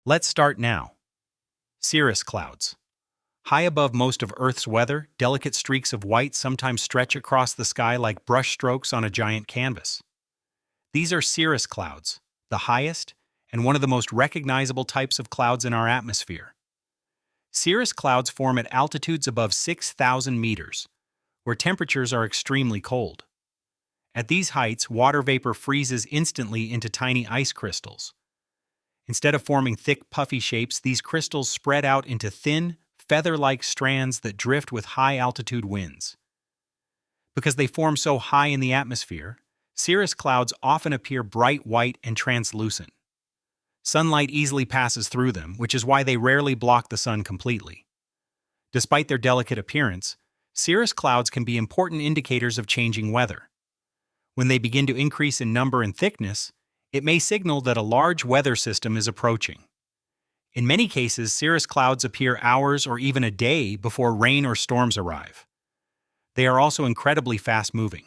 Let's start now. Cirrus clouds. High above most of Earth's weather, delicate streaks of white sometimes stretch across the sky like brushstrokes on a giant canvas. These are cirrus clouds, the highest and one of the most recognizable types of clouds in our atmosphere. Cirrus clouds form at altitudes above 6,000 meters, where temperatures are extremely cold. At these heights, water vapor freezes instantly into tiny ice crystals. Instead of forming thick, puffy shapes, these crystals spread out into thin, feather-like strands that drift with high-altitude winds. Because they form so high in the atmosphere, cirrus clouds often appear bright white and translucent. Sunlight easily passes through them, which is why they rarely block the sun completely. Despite their delicate appearance, cirrus clouds can be important indicators of changing weather. When they begin to increase in number and thickness, it may signal that a large weather system is approaching. In many cases, cirrus clouds appear hours or even a day before rain or storms arrive. They are also incredibly fast-moving.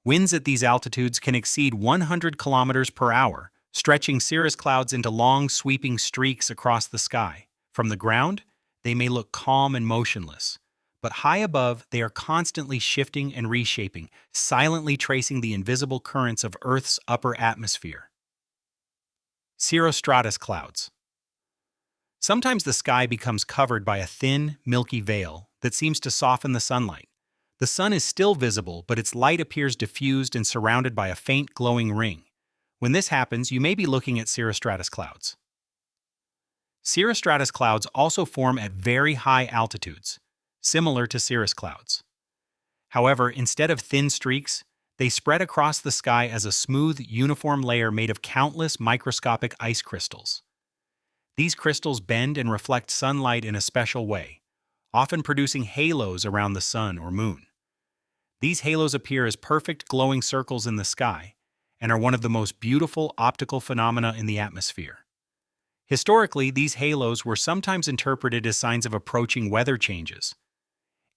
Winds at these altitudes can exceed 100 kilometers per hour, stretching cirrus clouds into long, sweeping streaks across the sky. From the ground, they may look calm and motionless, but high above, they are constantly shifting and reshaping, silently tracing the invisible currents of Earth's upper atmosphere. Cirrostratus clouds. Sometimes the sky becomes covered by a thin, milky veil that seems to soften the sunlight. The sun is still visible, but its light appears diffused and surrounded by a faint glowing ring. When this happens, you may be looking at cirrostratus clouds. Cirrostratus clouds also form at very high altitudes, similar to cirrus clouds. However, instead of thin streaks, they spread across the sky as a smooth, uniform layer made of countless microscopic ice crystals. These crystals bend and reflect sunlight in a special way, often producing halos around the sun or moon. These halos appear as perfect glowing circles in the sky and are one of the most beautiful optical phenomena in the atmosphere. Historically, these halos were sometimes interpreted as signs of approaching weather changes.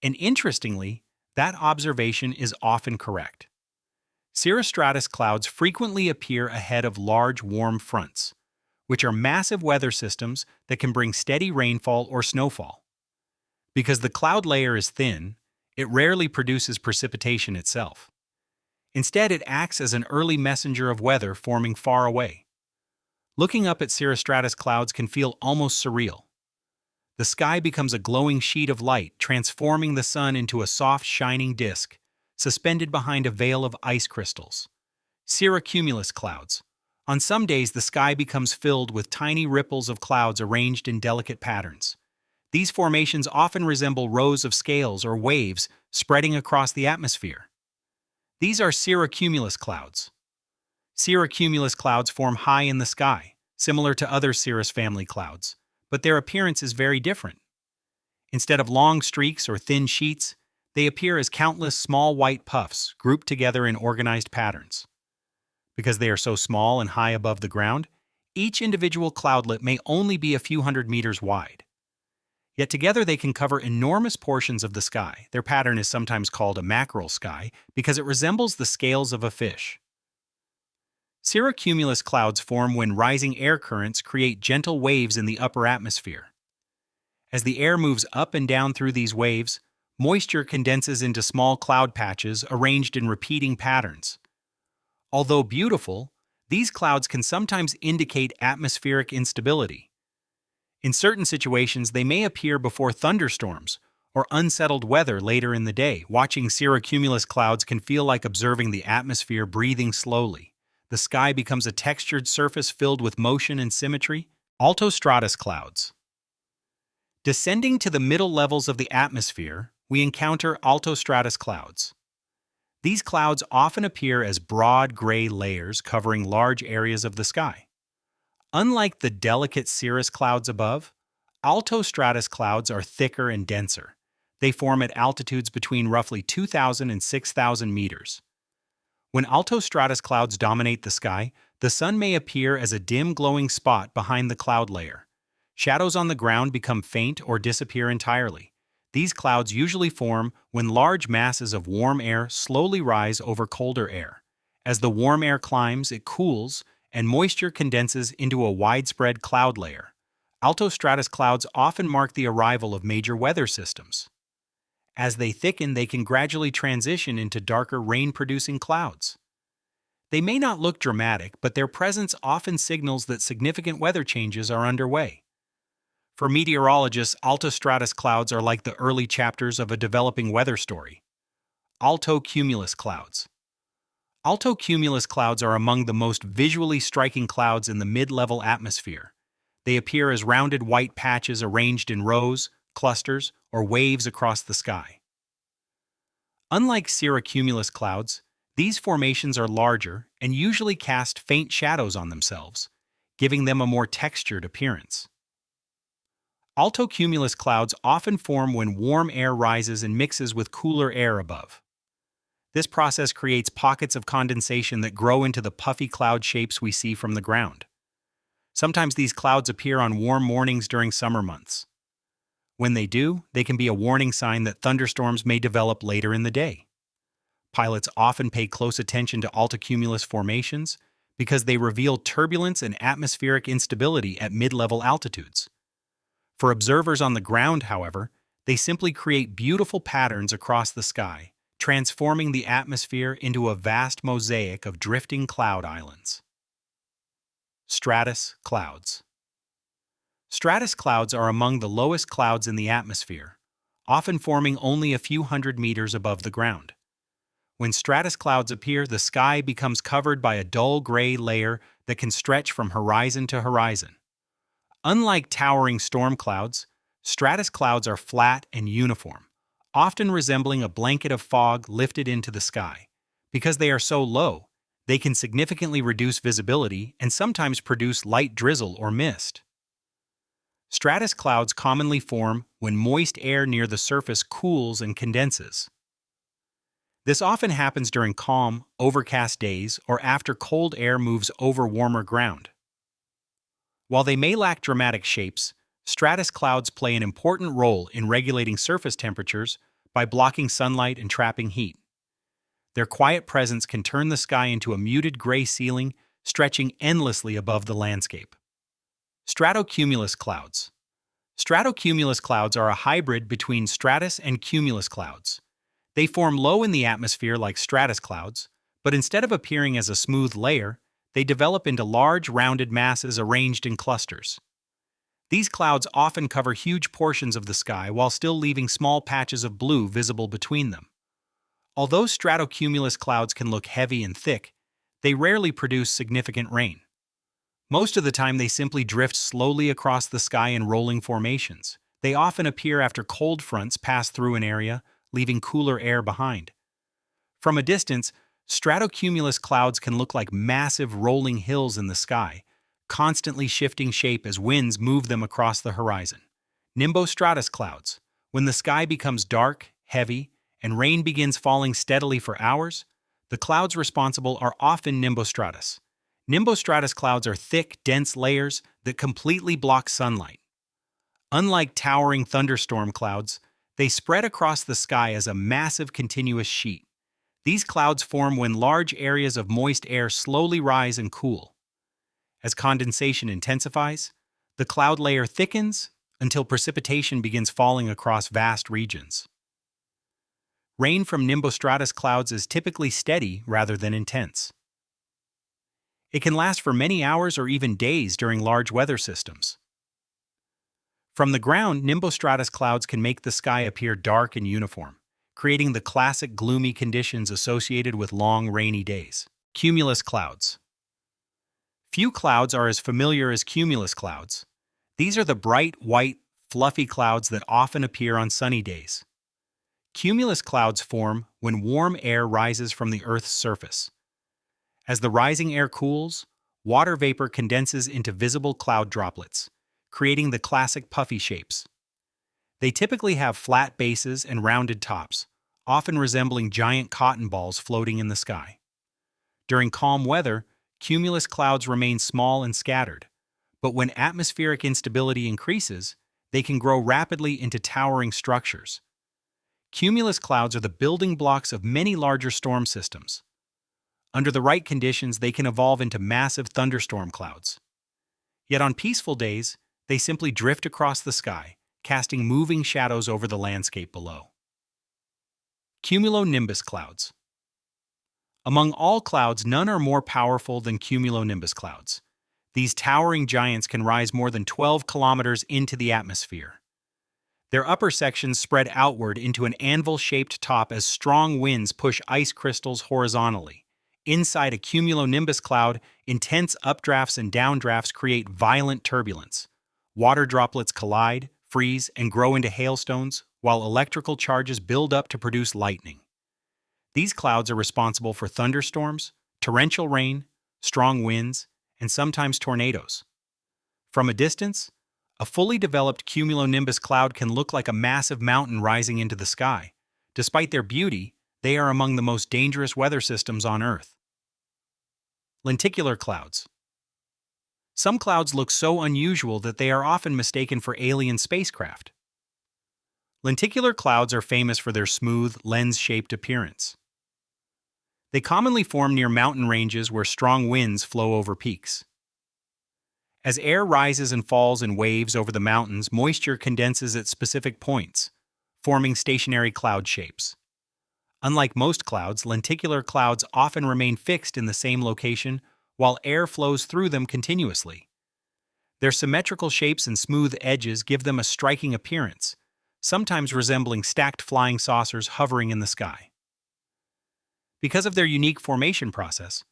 And interestingly, that observation is often correct. Cirrostratus clouds frequently appear ahead of large warm fronts, which are massive weather systems that can bring steady rainfall or snowfall. Because the cloud layer is thin, it rarely produces precipitation itself. Instead, it acts as an early messenger of weather forming far away. Looking up at cirrostratus clouds can feel almost surreal. The sky becomes a glowing sheet of light, transforming the sun into a soft, shining disk, suspended behind a veil of ice crystals. Cirrocumulus clouds. On some days, the sky becomes filled with tiny ripples of clouds arranged in delicate patterns. These formations often resemble rows of scales or waves spreading across the atmosphere. These are cirrocumulus clouds. Cirrocumulus clouds form high in the sky, similar to other cirrus family clouds, but their appearance is very different. Instead of long streaks or thin sheets, they appear as countless small white puffs grouped together in organized patterns. Because they are so small and high above the ground, each individual cloudlet may only be a few hundred meters wide. Yet together they can cover enormous portions of the sky. Their pattern is sometimes called a mackerel sky because it resembles the scales of a fish. Cirrocumulus clouds form when rising air currents create gentle waves in the upper atmosphere. As the air moves up and down through these waves, moisture condenses into small cloud patches arranged in repeating patterns. Although beautiful, these clouds can sometimes indicate atmospheric instability. In certain situations, they may appear before thunderstorms or unsettled weather later in the day. Watching cirrocumulus clouds can feel like observing the atmosphere breathing slowly. The sky becomes a textured surface filled with motion and symmetry. Altostratus clouds. Descending to the middle levels of the atmosphere, we encounter altostratus clouds. These clouds often appear as broad gray layers covering large areas of the sky. Unlike the delicate cirrus clouds above, altostratus clouds are thicker and denser. They form at altitudes between roughly 2,000 and 6,000 meters. When altostratus clouds dominate the sky, the sun may appear as a dim glowing spot behind the cloud layer. Shadows on the ground become faint or disappear entirely. These clouds usually form when large masses of warm air slowly rise over colder air. As the warm air climbs, it cools, and moisture condenses into a widespread cloud layer. Altostratus clouds often mark the arrival of major weather systems. As they thicken, they can gradually transition into darker rain-producing clouds. They may not look dramatic, but their presence often signals that significant weather changes are underway. For meteorologists, altostratus clouds are like the early chapters of a developing weather story. Altocumulus clouds. Altocumulus clouds are among the most visually striking clouds in the mid-level atmosphere. They appear as rounded white patches arranged in rows, clusters, or waves across the sky. Unlike cirrocumulus clouds, these formations are larger and usually cast faint shadows on themselves, giving them a more textured appearance. Altocumulus clouds often form when warm air rises and mixes with cooler air above. This process creates pockets of condensation that grow into the puffy cloud shapes we see from the ground. Sometimes these clouds appear on warm mornings during summer months. When they do, they can be a warning sign that thunderstorms may develop later in the day. Pilots often pay close attention to altocumulus formations because they reveal turbulence and atmospheric instability at mid-level altitudes. For observers on the ground, however, they simply create beautiful patterns across the sky, transforming the atmosphere into a vast mosaic of drifting cloud islands. Stratus clouds. Stratus clouds are among the lowest clouds in the atmosphere, often forming only a few hundred meters above the ground. When stratus clouds appear, the sky becomes covered by a dull gray layer that can stretch from horizon to horizon. Unlike towering storm clouds, stratus clouds are flat and uniform, often resembling a blanket of fog lifted into the sky. Because they are so low, they can significantly reduce visibility and sometimes produce light drizzle or mist. Stratus clouds commonly form when moist air near the surface cools and condenses. This often happens during calm, overcast days or after cold air moves over warmer ground. While they may lack dramatic shapes, stratus clouds play an important role in regulating surface temperatures by blocking sunlight and trapping heat. Their quiet presence can turn the sky into a muted gray ceiling, stretching endlessly above the landscape. Stratocumulus clouds. Stratocumulus clouds are a hybrid between stratus and cumulus clouds. They form low in the atmosphere like stratus clouds, but instead of appearing as a smooth layer, they develop into large, rounded masses arranged in clusters. These clouds often cover huge portions of the sky while still leaving small patches of blue visible between them. Although stratocumulus clouds can look heavy and thick, they rarely produce significant rain. Most of the time they simply drift slowly across the sky in rolling formations. They often appear after cold fronts pass through an area, leaving cooler air behind. From a distance, stratocumulus clouds can look like massive rolling hills in the sky, constantly shifting shape as winds move them across the horizon. Nimbostratus clouds. When the sky becomes dark, heavy, and rain begins falling steadily for hours, the clouds responsible are often Nimbostratus. Nimbostratus clouds are thick, dense layers that completely block sunlight. Unlike towering thunderstorm clouds, they spread across the sky as a massive continuous sheet. These clouds form when large areas of moist air slowly rise and cool. As condensation intensifies, the cloud layer thickens until precipitation begins falling across vast regions. Rain from Nimbostratus clouds is typically steady rather than intense. It can last for many hours or even days during large weather systems. From the ground, Nimbostratus clouds can make the sky appear dark and uniform, creating the classic gloomy conditions associated with long, rainy days. Cumulus clouds. Few clouds are as familiar as cumulus clouds. These are the bright, white, fluffy clouds that often appear on sunny days. Cumulus clouds form when warm air rises from the Earth's surface. As the rising air cools, water vapor condenses into visible cloud droplets, creating the classic puffy shapes. They typically have flat bases and rounded tops, often resembling giant cotton balls floating in the sky. During calm weather, cumulus clouds remain small and scattered, but when atmospheric instability increases, they can grow rapidly into towering structures. Cumulus clouds are the building blocks of many larger storm systems. Under the right conditions, they can evolve into massive thunderstorm clouds. Yet on peaceful days, They simply drift across the sky, casting moving shadows over the landscape below. Cumulonimbus clouds. Among all clouds, none are more powerful than cumulonimbus clouds. These towering giants can rise more than 12 kilometers into the atmosphere. Their upper sections spread outward into an anvil-shaped top as strong winds push ice crystals horizontally. Inside a cumulonimbus cloud, intense updrafts and downdrafts create violent turbulence. Water droplets collide, freeze, and grow into hailstones, while electrical charges build up to produce lightning. These clouds are responsible for thunderstorms, torrential rain, strong winds, and sometimes tornadoes. From a distance, a fully developed cumulonimbus cloud can look like a massive mountain rising into the sky. Despite their beauty, they are among the most dangerous weather systems on Earth. Lenticular clouds. Some clouds look so unusual that they are often mistaken for alien spacecraft. Lenticular clouds are famous for their smooth, lens-shaped appearance. They commonly form near mountain ranges where strong winds flow over peaks. As air rises and falls in waves over the mountains, moisture condenses at specific points, forming stationary cloud shapes. Unlike most clouds, lenticular clouds often remain fixed in the same location while air flows through them continuously. Their symmetrical shapes and smooth edges give them a striking appearance, sometimes resembling stacked flying saucers hovering in the sky. Because of their unique formation process,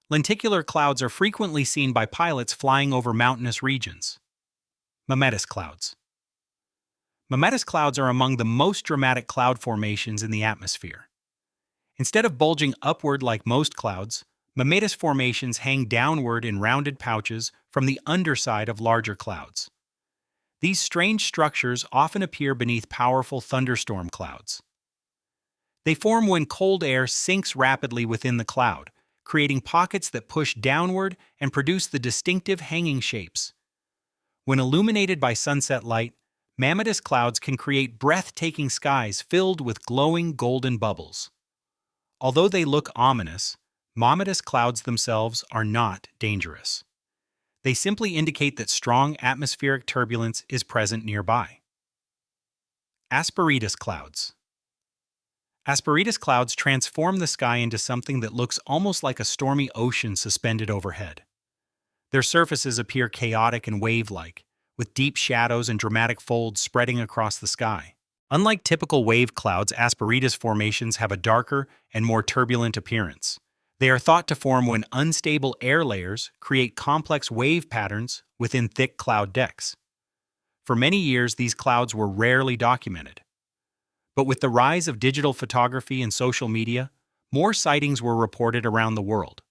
lenticular clouds are frequently seen by pilots flying over mountainous regions. Mammatus clouds. Mammatus clouds are among the most dramatic cloud formations in the atmosphere. Instead of bulging upward like most clouds, mammatus formations hang downward in rounded pouches from the underside of larger clouds. These strange structures often appear beneath powerful thunderstorm clouds. They form when cold air sinks rapidly within the cloud, creating pockets that push downward and produce the distinctive hanging shapes. When illuminated by sunset light, mammatus clouds can create breathtaking skies filled with glowing golden bubbles. Although they look ominous, mammatus clouds themselves are not dangerous. They simply indicate that strong atmospheric turbulence is present nearby. Asperitas clouds. Asperitas clouds transform the sky into something that looks almost like a stormy ocean suspended overhead. Their surfaces appear chaotic and wave-like, with deep shadows and dramatic folds spreading across the sky. Unlike typical wave clouds, Asperitas formations have a darker and more turbulent appearance. They are thought to form when unstable air layers create complex wave patterns within thick cloud decks. For many years, these clouds were rarely documented. But with the rise of digital photography and social media, more sightings were reported around the world.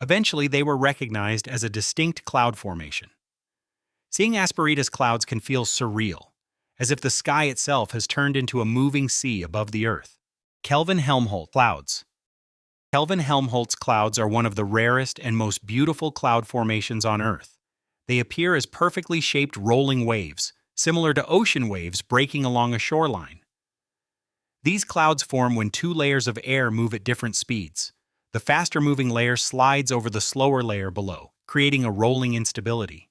Eventually, they were recognized as a distinct cloud formation. Seeing Asperitas clouds can feel surreal, as if the sky itself has turned into a moving sea above the Earth. Kelvin-Helmholtz clouds. Kelvin-Helmholtz clouds are one of the rarest and most beautiful cloud formations on Earth. They appear as perfectly shaped rolling waves, similar to ocean waves breaking along a shoreline. These clouds form when two layers of air move at different speeds. The faster-moving layer slides over the slower layer below, creating a rolling instability.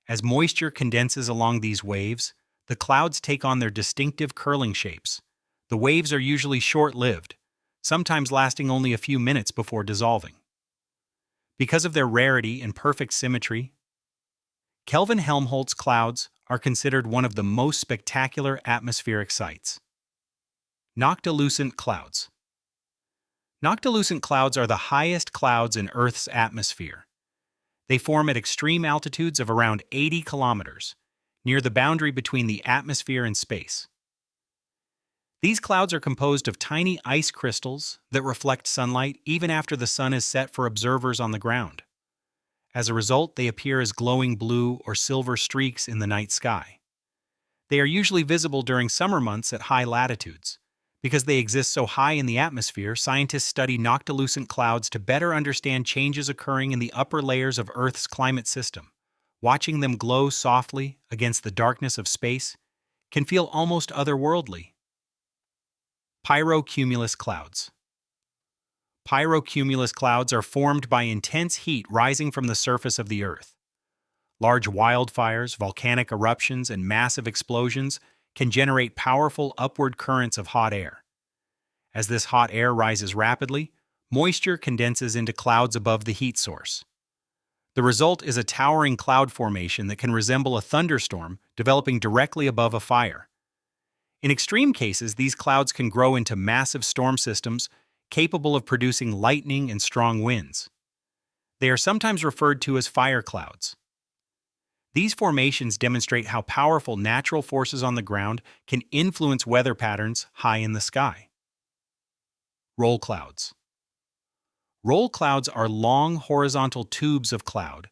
As moisture condenses along these waves, the clouds take on their distinctive curling shapes. The waves are usually short-lived, sometimes lasting only a few minutes before dissolving. Because of their rarity and perfect symmetry, Kelvin-Helmholtz clouds are considered one of the most spectacular atmospheric sights. Noctilucent clouds. Noctilucent clouds are the highest clouds in Earth's atmosphere. They form at extreme altitudes of around 80 kilometers, near the boundary between the atmosphere and space. These clouds are composed of tiny ice crystals that reflect sunlight even after the sun is set for observers on the ground. As a result, they appear as glowing blue or silver streaks in the night sky. They are usually visible during summer months at high latitudes. Because they exist so high in the atmosphere, scientists study noctilucent clouds to better understand changes occurring in the upper layers of Earth's climate system. Watching them glow softly against the darkness of space can feel almost otherworldly. Pyrocumulus clouds. Pyrocumulus clouds are formed by intense heat rising from the surface of the Earth. Large wildfires, volcanic eruptions, and massive explosions can generate powerful upward currents of hot air. As this hot air rises rapidly, moisture condenses into clouds above the heat source. The result is a towering cloud formation that can resemble a thunderstorm developing directly above a fire. In extreme cases, these clouds can grow into massive storm systems capable of producing lightning and strong winds. They are sometimes referred to as fire clouds. These formations demonstrate how powerful natural forces on the ground can influence weather patterns high in the sky. Roll clouds. Roll clouds are long horizontal tubes of cloud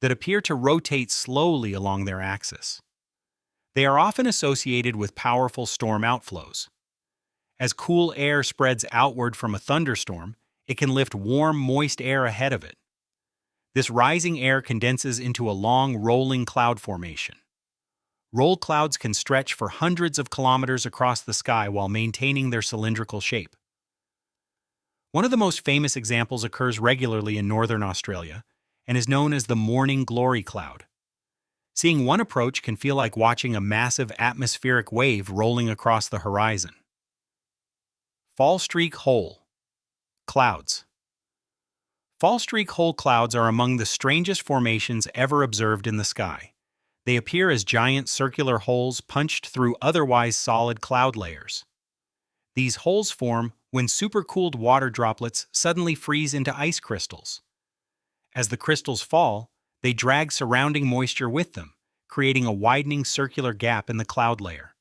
that appear to rotate slowly along their axis. They are often associated with powerful storm outflows. As cool air spreads outward from a thunderstorm, it can lift warm, moist air ahead of it. This rising air condenses into a long, rolling cloud formation. Roll clouds can stretch for hundreds of kilometers across the sky while maintaining their cylindrical shape. One of the most famous examples occurs regularly in northern Australia and is known as the morning glory cloud. Seeing one approach can feel like watching a massive atmospheric wave rolling across the horizon. Fallstreak Hole clouds. Fallstreak Hole clouds are among the strangest formations ever observed in the sky. They appear as giant circular holes punched through otherwise solid cloud layers. These holes form when supercooled water droplets suddenly freeze into ice crystals. As the crystals fall, they drag surrounding moisture with them, creating a widening circular gap in the cloud layer.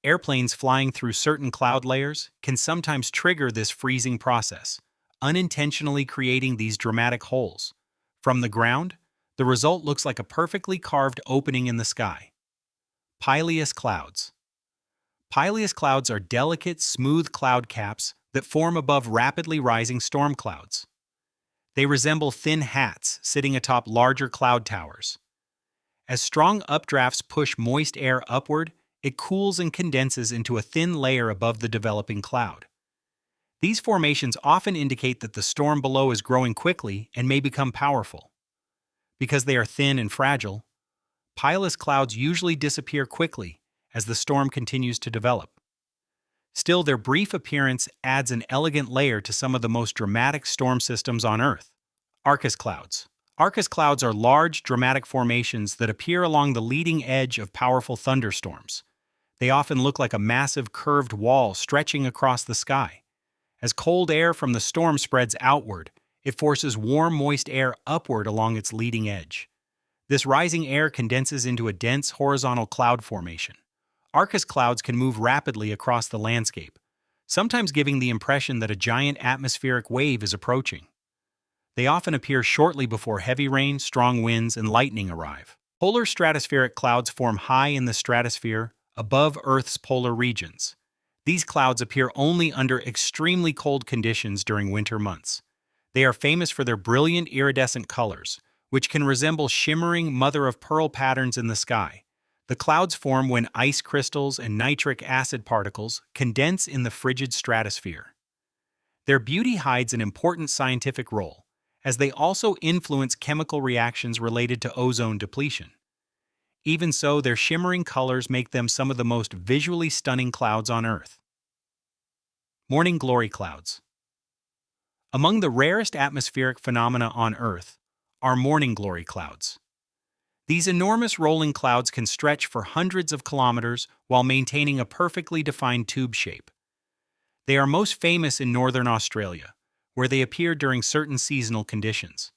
Airplanes flying through certain cloud layers can sometimes trigger this freezing process, unintentionally creating these dramatic holes. From the ground, the result looks like a perfectly carved opening in the sky. Pileus clouds. Pileus clouds are delicate, smooth cloud caps that form above rapidly rising storm clouds. They resemble thin hats sitting atop larger cloud towers. As strong updrafts push moist air upward, it cools and condenses into a thin layer above the developing cloud. These formations often indicate that the storm below is growing quickly and may become powerful. Because they are thin and fragile, Pileus clouds usually disappear quickly as the storm continues to develop. Still, their brief appearance adds an elegant layer to some of the most dramatic storm systems on Earth. Arcus clouds. Arcus clouds are large, dramatic formations that appear along the leading edge of powerful thunderstorms. They often look like a massive curved wall stretching across the sky. As cold air from the storm spreads outward, it forces warm, moist air upward along its leading edge. This rising air condenses into a dense, horizontal cloud formation. Arcus clouds can move rapidly across the landscape, sometimes giving the impression that a giant atmospheric wave is approaching. They often appear shortly before heavy rain, strong winds, and lightning arrive. Polar stratospheric clouds form high in the stratosphere, above Earth's polar regions. These clouds appear only under extremely cold conditions during winter months. They are famous for their brilliant iridescent colors, which can resemble shimmering mother-of-pearl patterns in the sky. The clouds form when ice crystals and nitric acid particles condense in the frigid stratosphere. Their beauty hides an important scientific role, as they also influence chemical reactions related to ozone depletion. Even so, their shimmering colors make them some of the most visually stunning clouds on Earth. Morning glory clouds. Among the rarest atmospheric phenomena on Earth are morning glory clouds. These enormous rolling clouds can stretch for hundreds of kilometers while maintaining a perfectly defined tube shape. They are most famous in northern Australia, where they appear during certain seasonal conditions.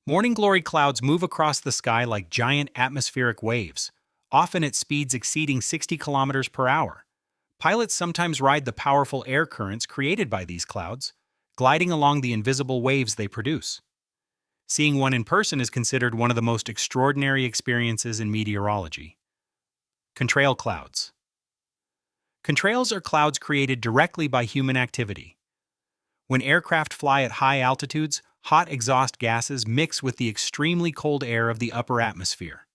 Morning glory clouds move across the sky like giant atmospheric waves, often at speeds exceeding 60 kilometers per hour. Pilots sometimes ride the powerful air currents created by these clouds, gliding along the invisible waves they produce. Seeing one in person is considered one of the most extraordinary experiences in meteorology. Contrail clouds. Contrails are clouds created directly by human activity. When aircraft fly at high altitudes, hot exhaust gases mix with the extremely cold air of the upper atmosphere.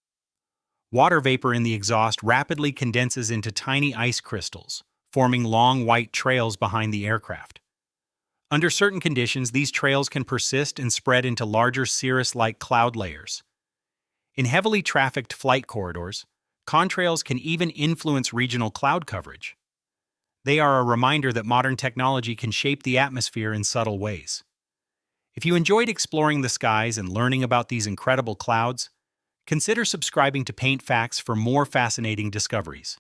Water vapor in the exhaust rapidly condenses into tiny ice crystals, forming long white trails behind the aircraft. Under certain conditions, these trails can persist and spread into larger cirrus-like cloud layers. In heavily trafficked flight corridors, contrails can even influence regional cloud coverage. They are a reminder that modern technology can shape the atmosphere in subtle ways. If you enjoyed exploring the skies and learning about these incredible clouds, consider subscribing to Paint Facts for more fascinating discoveries.